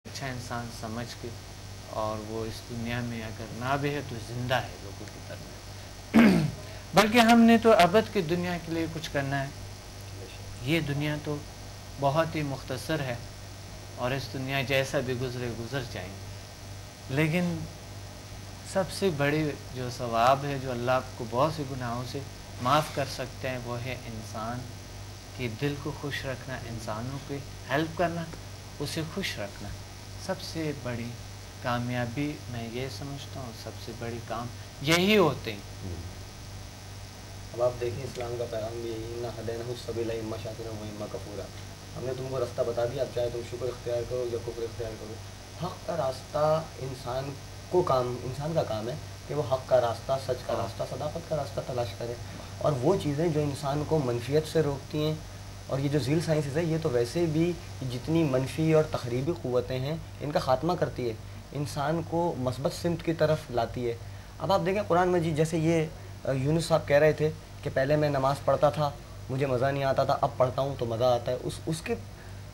اچھا انسان سمجھ کے، اور وہ اس دنیا میں اگر نہ بھی ہے تو زندہ ہے لوگوں کی طرح بلکہ ہم نے تو ابد کی دنیا کے لیے کچھ کرنا ہے. یہ دنیا تو بہت ہی مختصر ہے، اور اس دنیا جیسا بھی گزرے گزر جائیں گے، لیکن سب سے بڑی جو ثواب ہے جو اللہ آپ کو بہت سے گناہوں سے معاف کر سکتے ہیں، وہ ہے انسان کے دل کو خوش رکھنا، انسانوں پہ ہیلپ کرنا، اسے خوش رکھنا. سب سے بڑی کامیابی میں یہ سمجھتا ہوں، سب سے بڑی کام یہی ہوتے ہیں. اب آپ دیکھیں اسلام کا پیغام بھی یہی، نہ ہدینہ السبیل اما شاکرا و اما کفورا. ہم نے تم کو راستہ بتا دیا، اب چاہے تم شکر اختیار کرو یا کفر اختیار کرو. حق کا راستہ انسان کا کام ہے کہ وہ حق کا راستہ، سچ کا راستہ، صداقت کا راستہ تلاش کرے. اور وہ چیزیں جو انسان کو منفیت سے روکتی ہیں، اور یہ جو ذیل سائنسز ہے یہ تو ویسے بھی جتنی منفی اور تخریبی قوتیں ہیں ان کا خاتمہ کرتی ہے، انسان کو مثبت سمت کی طرف لاتی ہے. اب آپ دیکھیں قرآن مجید، جیسے یہ یونس صاحب کہہ رہے تھے کہ پہلے میں نماز پڑھتا تھا مجھے مزہ نہیں آتا تھا، اب پڑھتا ہوں تو مزہ آتا ہے. اس کے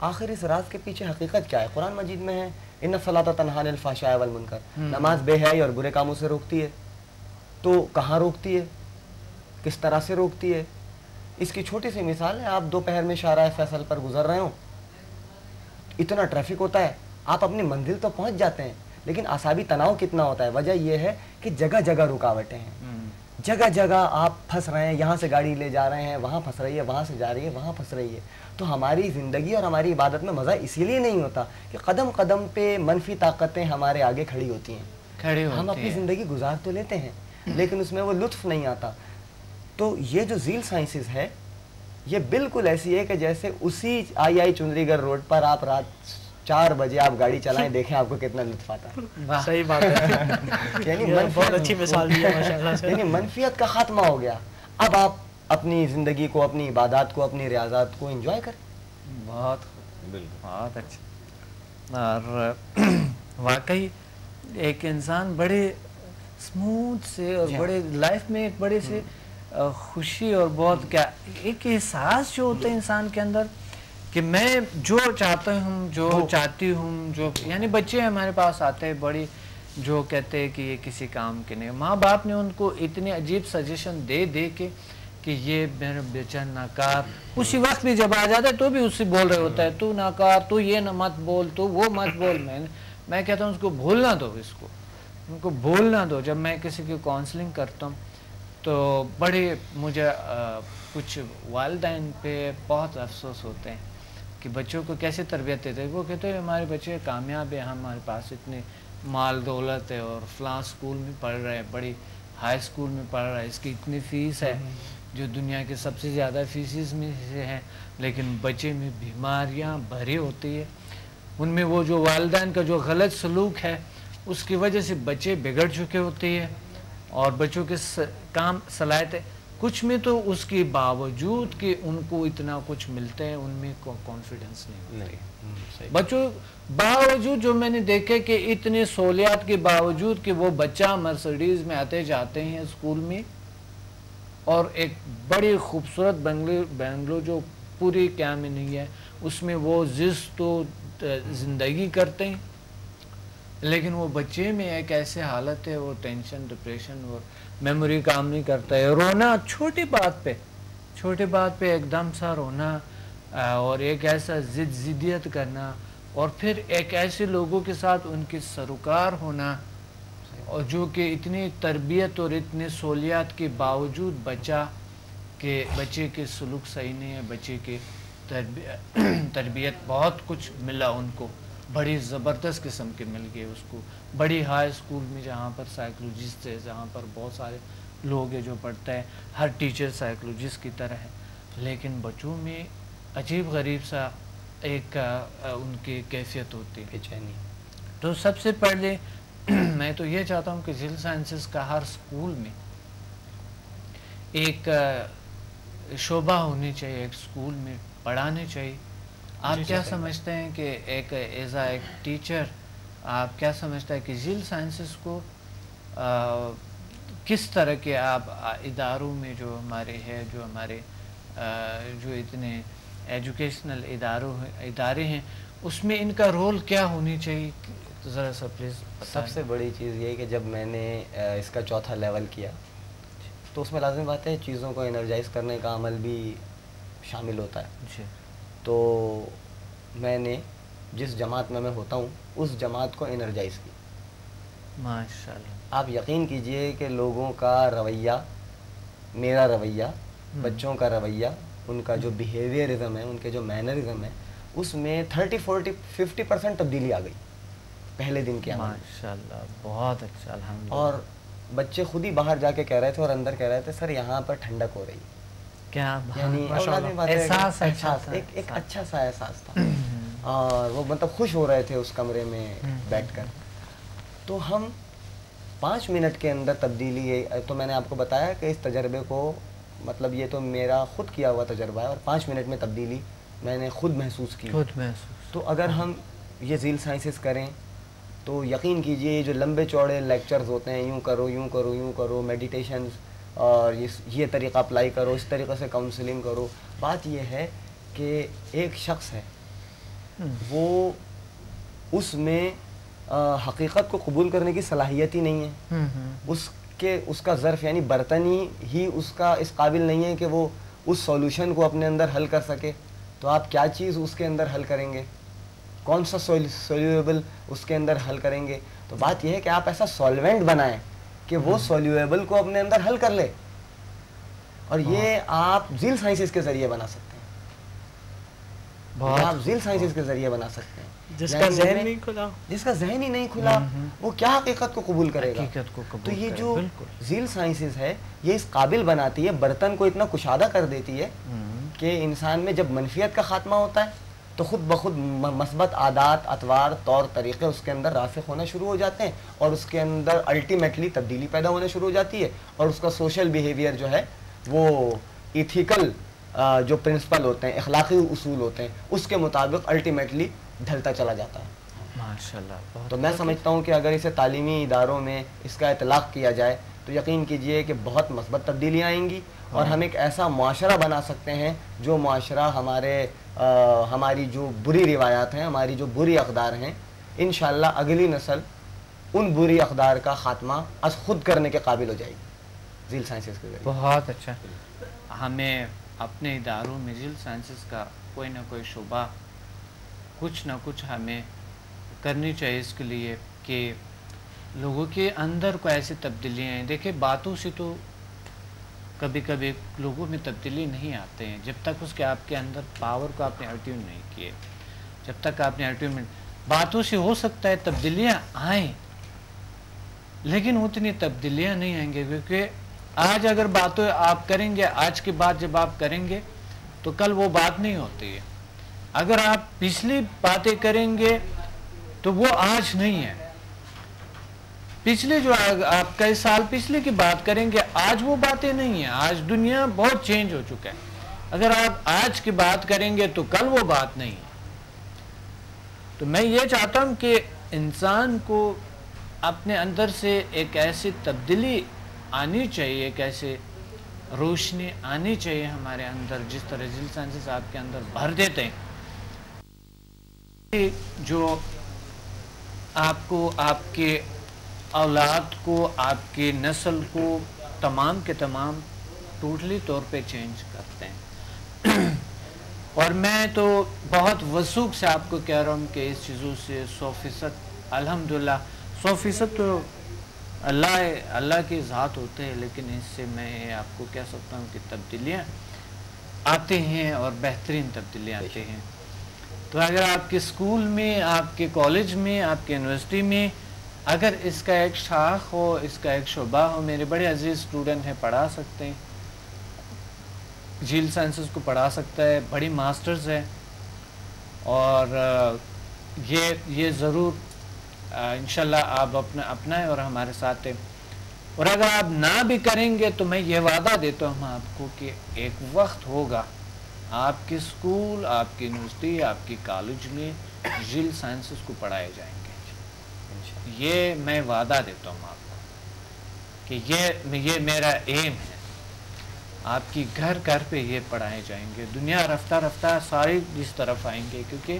آخر اس راز کے پیچھے حقیقت کیا ہے؟ قرآن مجید میں ہے ان الصلاۃ تنہی عن الفحشاء والمنکر، نماز بے حیائی اور برے کاموں سے روکتی ہے. تو کہاں روکتی ہے، کس طرح سے روکتی ہے؟ اس کی چھوٹی سی مثال ہے، آپ دوپہر میں شارع فیصل پر گزر رہے ہوں، اتنا ٹریفک ہوتا ہے، آپ اپنی منزل تو پہنچ جاتے ہیں لیکن اعصابی تناؤ کتنا ہوتا ہے. وجہ یہ ہے کہ جگہ جگہ رکاوٹیں ہیں، جگہ جگہ آپ پھنس رہے ہیں، یہاں سے گاڑی لے جا رہے ہیں وہاں پھنس رہی ہے، وہاں سے جا رہی ہے وہاں پھنس رہی ہے. تو ہماری زندگی اور ہماری عبادت میں مزہ اسی لیے نہیں ہوتا کہ قدم قدم پہ منفی طاقتیں ہمارے آگے کھڑی ہوتی ہیں. ہم اپنی زندگی گزار تو لیتے ہیں لیکن اس میں وہ لطف نہیں آتا. تو یہ جو ذیل سائنسز ہے یہ بالکل ایسی ہے کہ جیسے اسی آئی چندری گڑھ روڈ پر آپ رات 4 بجے آپ گاڑی چلائیں، دیکھیں آپ کو کتنا لطف آتا ہے. صحیح بات ہے، یعنی بہت اچھی مثال دی ہے ماشاءاللہ سے. یعنی منفیت کا خاتمہ ہو گیا. اب آپ اپنی زندگی کو، اپنی عبادات کو، اپنی ریاضات کو انجوائے کریں. بہت بہت اچھا. اور واقعی ایک انسان بڑے اسموتھ سے اور بڑے لائف میں ایک بڑے سے خوشی اور بہت کیا ایک احساس جو ہوتا ہے انسان کے اندر کہ میں جو چاہتا ہوں، جو چاہتی ہوں، جو یعنی بچے ہمارے پاس آتے ہیں بڑی جو کہتے ہیں کہ یہ کسی کام کے نہیں، ماں باپ نے ان کو اتنے عجیب سجیشن دے کے کہ یہ میرا بیچا ناکار، اسی وقت بھی جب آ جاتا ہے تو بھی اس سے بول رہے ہوتا ہے تو ناکار، تو یہ نہ مت بول، تو وہ مت بول. میں کہتا ہوں اس کو بھولنا دو، اس کو ان کو بولنا دو. جب میں کسی کی کاؤنسلنگ کرتا ہوں تو بڑے مجھے کچھ والدین پہ بہت افسوس ہوتے ہیں کہ بچوں کو کیسے تربیت دیتے ہیں. وہ کہتے ہیں ہمارے بچے کامیاب ہیں، ہمارے پاس اتنے مال دولت ہے اور فلاں اسکول میں پڑھ رہے ہیں، بڑی ہائی اسکول میں پڑھ رہا ہے، اس کی اتنی فیس ہے جو دنیا کے سب سے زیادہ فیسز میں سے ہیں، لیکن بچے میں بیماریاں بھری ہوتی ہے. ان میں وہ جو والدین کا جو غلط سلوک ہے اس کی وجہ سے بچے بگڑ چکے ہوتے ہیں، اور بچوں کے کام صلاحیتیں کچھ میں تو اس کے باوجود کہ ان کو اتنا کچھ ملتا ہے ان میں کانفیڈنس نہیں ہوتی. بچوں باوجود جو میں نے دیکھے کہ اتنے سہولیات کے باوجود کہ وہ بچہ مرسڈیز میں آتے جاتے ہیں اسکول میں، اور ایک بڑی خوبصورت بنگلو جو پوری کیا میں نہیں ہے اس میں وہ زشت و زندگی کرتے ہیں، لیکن وہ بچے میں ایک ایسے حالت ہے، وہ ٹینشن، ڈپریشن اور میموری کام نہیں کرتا ہے. رونا چھوٹی بات پہ ایک دم سا رونا، اور ایک ایسا ضدیت کرنا، اور پھر ایک ایسے لوگوں کے ساتھ ان کے سروکار ہونا، اور جو کہ اتنی تربیت اور اتنے سہولیات کے باوجود بچے کے سلوک صحیح نہیں ہے، بچے کے تربیت بہت کچھ ملا ان کو، بڑی زبردست قسم کے مل گئے اس کو بڑی ہائی اسکول میں جہاں پر سائیکولوجسٹ ہے، جہاں پر بہت سارے لوگ ہیں جو پڑھتا ہے، ہر ٹیچر سائیکولوجسٹ کی طرح ہے، لیکن بچوں میں عجیب غریب سا ایک ان کی کیفیت ہوتی ہے، بےچینی. تو سب سے پہلے میں تو یہ چاہتا ہوں کہ ذیل سائنسز کا ہر اسکول میں ایک شعبہ ہونی چاہیے، ایک اسکول میں پڑھانے چاہیے. آپ کیا سمجھتے ہیں کہ ایک ایز ایک ٹیچر آپ کیا سمجھتا ہے کہ ذیل سائنسز کو کس طرح کے آپ اداروں میں جو ہمارے ہے، جو ہمارے جو اتنے ایجوکیشنل ادارے ہیں اس میں ان کا رول کیا ہونی چاہیے ذرا سا پلیز سب سے بڑی چیز یہ ہے کہ جب میں نے اس کا چوتھا لیول کیا تو اس میں لازمی بات ہے چیزوں کو انرجائز کرنے کا عمل بھی شامل ہوتا ہے. جی. تو میں نے جس جماعت میں ہوتا ہوں اس جماعت کو انرجائز کی. ماشاءاللہ. آپ یقین کیجئے کہ لوگوں کا رویہ، میرا رویہ، بچوں کا رویہ، ان کا جو بیہیویئرزم ہے، ان کے جو مینرزم ہے، اس میں 30-40-50% تبدیلی آ گئی پہلے دن کے عمل. ماشاءاللہ بہت اچھا الحمدللہ. اور بچے خود ہی باہر جا کے کہہ رہے تھے اور اندر کہہ رہے تھے سر یہاں پر ٹھنڈک ہو رہی ہے. کیا یعنی احساس ایک اچھا سا احساس تھا اور وہ مطلب خوش ہو رہے تھے اس کمرے میں بیٹھ کر. تو ہم 5 منٹ کے اندر تبدیلی، تو میں نے آپ کو بتایا کہ اس تجربے کو مطلب یہ تو میرا خود کیا ہوا تجربہ ہے اور 5 منٹ میں تبدیلی میں نے خود محسوس کی. تو اگر ہم یہ ذیل سائنسز کریں تو یقین کیجئے جو لمبے چوڑے لیکچرز ہوتے ہیں، یوں کرو یوں کرو یوں کرو، میڈیٹیشنز اور یہ طریقہ اپلائی کرو، اس طریقے سے کاؤنسلنگ کرو، بات یہ ہے کہ ایک شخص ہے وہ اس میں حقیقت کو قبول کرنے کی صلاحیت ہی نہیں ہے. اس کا ظرف یعنی برتنی ہی اس کا اس قابل نہیں ہے کہ وہ اس سولوشن کو اپنے اندر حل کر سکے. تو آپ کیا چیز اس کے اندر حل کریں گے؟ کون سا سولیویبل اس کے اندر حل کریں گے؟ تو بات یہ ہے کہ آپ ایسا سولوینٹ بنائیں کہ وہ سولیویبل کو اپنے اندر حل کر لے. اور یہ آپ ذیل سائنسز کے ذریعے بنا سکتے ہیں. آپ ذیل سائنسز کے ذریعے بنا سکتے ہیں. جس کا ذہن نہیں کھلا، جس کا ذہن ہی نہیں کھلا وہ کیا حقیقت کو قبول کرے گا؟ تو یہ جو ذیل سائنسز ہے یہ اس قابل بناتی ہے، برتن کو اتنا کشادہ کر دیتی ہے کہ انسان میں جب منفیت کا خاتمہ ہوتا ہے تو خود بخود مثبت عادات، اطوار، طور طریقے اس کے اندر راسخ ہونا شروع ہو جاتے ہیں اور اس کے اندر الٹیمیٹلی تبدیلی پیدا ہونا شروع ہو جاتی ہے اور اس کا سوشل بیہیویئر جو ہے وہ ایتھیکل جو پرنسپل ہوتے ہیں، اخلاقی اصول ہوتے ہیں، اس کے مطابق الٹیمیٹلی ڈھلتا چلا جاتا ہے. ماشاءاللہ. تو میں سمجھتا ہوں کہ اگر اسے تعلیمی اداروں میں اس کا اطلاق کیا جائے تو یقین کیجئے کہ بہت مثبت تبدیلیاں آئیں گی اور ہم ایک ایسا معاشرہ بنا سکتے ہیں جو معاشرہ ہماری جو بری روایات ہیں، ہماری جو بری اقدار ہیں، انشاءاللہ اگلی نسل ان بری اقدار کا خاتمہ از خود کرنے کے قابل ہو جائے گی ذیل سائنسز کے ذریعے. بہت اچھا. ہمیں اپنے اداروں میں ذیل سائنسز کا کوئی نہ کوئی شعبہ، کچھ نہ کچھ ہمیں کرنی چاہیے اس کے لیے کہ لوگوں کے اندر کو ایسی تبدیلیاں ہیں. دیکھیں باتوں سے تو کبھی کبھی لوگوں میں تبدیلی نہیں آتے ہیں جب تک اس کے آپ کے اندر پاور کو آپ نے ایکٹیو نہیں کیے. جب تک آپ نے ایکٹیو باتوں سے ہو سکتا ہے تبدیلیاں آئیں لیکن اتنی تبدیلیاں نہیں آئیں گے کیونکہ آج اگر باتیں آپ کریں گے، آج کی بات جب آپ کریں گے تو کل وہ بات نہیں ہوتی ہے. اگر آپ پچھلی باتیں کریں گے تو وہ آج نہیں ہے. پچھلے جو آپ کئی سال پچھلے کی بات کریں گے آج وہ باتیں نہیں ہیں. آج دنیا بہت چینج ہو چکا ہے. اگر آپ آج کی بات کریں گے تو کل وہ بات نہیں ہے. تو میں یہ چاہتا ہوں کہ انسان کو اپنے اندر سے ایک ایسی تبدیلی آنی چاہیے، ایک ایسے روشنی آنی چاہیے ہمارے اندر جس طرح ذیل سائنسز آپ کے اندر بھر دیتے ہیں جو آپ کو، آپ کے اولاد کو، آپ کی نسل کو تمام کے تمام ٹوٹلی طور پہ چینج کرتے ہیں. اور میں تو بہت وثوق سے آپ کو کہہ رہا ہوں کہ اس چیزوں سے 100% الحمدللہ 100% تو اللہ کی ذات ہوتے ہیں، لیکن اس سے میں آپ کو کہہ سکتا ہوں کہ تبدیلیاں آتے ہیں اور بہترین تبدیلیاں آتے ہیں. تو اگر آپ کے اسکول میں، آپ کے کالج میں، آپ کے یونیورسٹی میں اگر اس کا ایک شاخ ہو، اس کا ایک شعبہ ہو، میرے بڑے عزیز اسٹوڈنٹ ہیں پڑھا سکتے ہیں، ذیل سائنسز کو پڑھا سکتا ہے، بڑی ماسٹرز ہے اور یہ ضرور انشاءاللہ آپ اپنائیں اور ہمارے ساتھ ہیں. اور اگر آپ نہ بھی کریں گے تو میں یہ وعدہ دیتا ہوں آپ کو کہ ایک وقت ہوگا آپ کے اسکول، آپ کی یونیورسٹی، آپ کی کالج میں ذیل سائنسز کو پڑھائے جائیں گے. یہ میں وعدہ دیتا ہوں آپ کو کہ یہ میرا ایم ہے. آپ کی گھر گھر پہ یہ پڑھائے جائیں گے. دنیا رفتہ رفتہ ساری اس طرف آئیں گے کیونکہ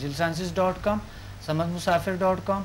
zilsciences.com, samadmusafir.com